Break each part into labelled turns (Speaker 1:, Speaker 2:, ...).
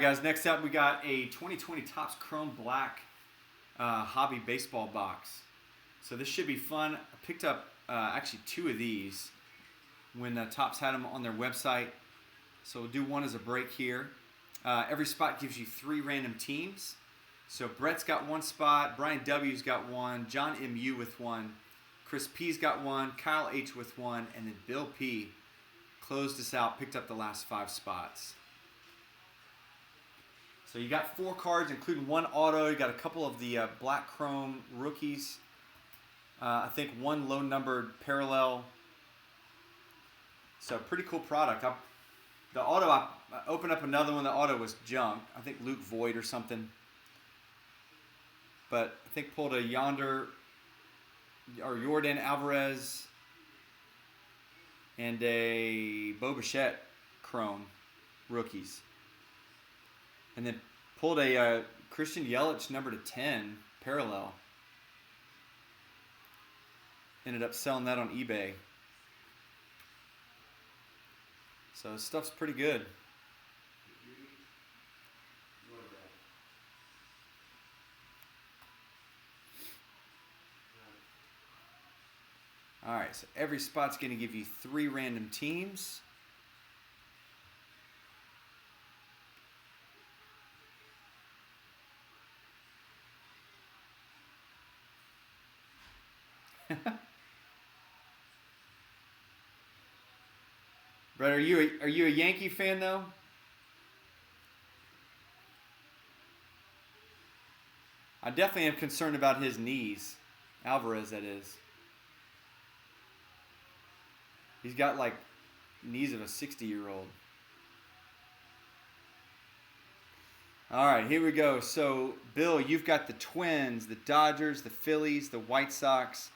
Speaker 1: Guys, next up we got a 2020 Topps Chrome Black hobby baseball box. So this should be fun. I picked up actually two of these when Topps had them on their website. So we'll do one as a break here. Every spot gives you 3 random teams. So Brett's got 1 spot, Brian W's got 1, John M.U. with 1, Chris P's got 1, Kyle H. with 1, and then Bill P. closed us out, picked up the last 5 spots. So you got 4 cards, including 1 auto. You got a couple of the black chrome rookies. I think 1 low numbered parallel. So pretty cool product. The auto, I opened up another one. The auto was junk. I think Luke Voigt or something. But I think pulled a Jordan Alvarez and a Bo Bichette chrome rookies. And then pulled a Christian Yelich number /10 parallel. Ended up selling that on eBay. So this stuff's pretty good. All right, so every spot's going to give you 3 random teams. Brett, are you a Yankee fan though? I definitely am concerned about his knees. Alvarez, that is. He's got like knees of a 60-year-old. All right, here we go. So, Bill, you've got the Twins, the Dodgers, the Phillies, the White Sox,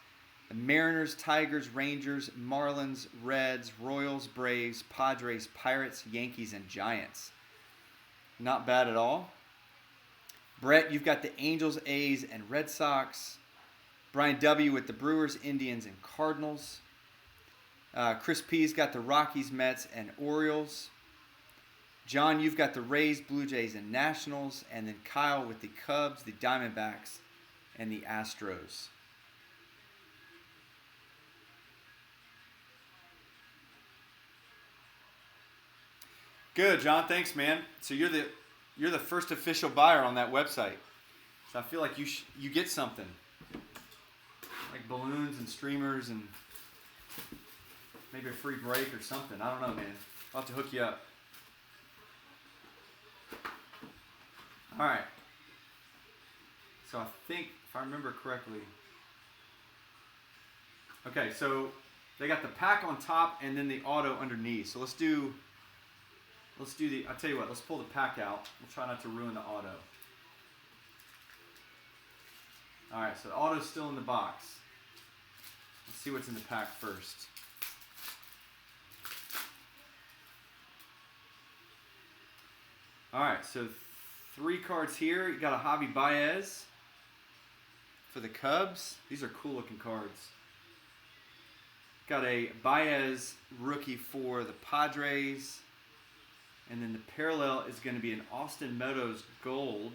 Speaker 1: the Mariners, Tigers, Rangers, Marlins, Reds, Royals, Braves, Padres, Pirates, Yankees, and Giants. Not bad at all. Brett, you've got the Angels, A's, and Red Sox. Brian W. with the Brewers, Indians, and Cardinals. Chris P's got the Rockies, Mets, and Orioles. John, you've got the Rays, Blue Jays, and Nationals. And then Kyle with the Cubs, the Diamondbacks, and the Astros. Good, John. Thanks, man. So you're the first official buyer on that website. So I feel like you get something, like balloons and streamers and maybe a free break or something. I don't know, man. I'll have to hook you up. All right. So I think, if I remember correctly, okay, so they got the pack on top and then the auto underneath. So let's do I'll tell you what, let's pull the pack out. We'll try not to ruin the auto. All right, so the auto's still in the box. Let's see what's in the pack first. All right, so 3 cards here. You got a Javi Baez for the Cubs. These are cool looking cards. Got a Baez rookie for the Padres. And then the parallel is going to be an Austin Meadows gold,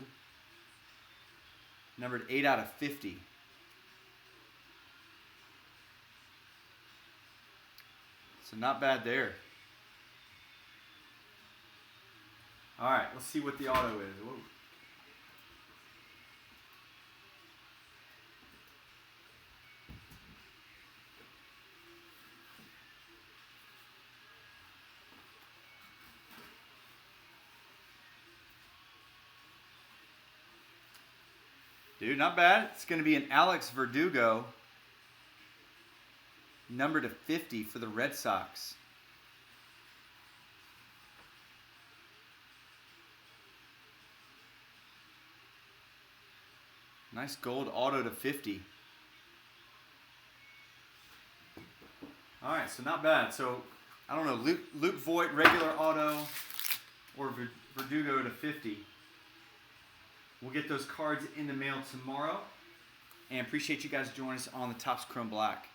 Speaker 1: numbered 8/50. So not bad there. All right, let's see what the auto is. Whoa. Dude, not bad. It's going to be an Alex Verdugo, number /50 for the Red Sox. Nice gold auto /50. All right, so not bad. So, I don't know, Luke Voigt, regular auto, or Verdugo /50. We'll get those cards in the mail tomorrow. And appreciate you guys joining us on the Topps Chrome Black.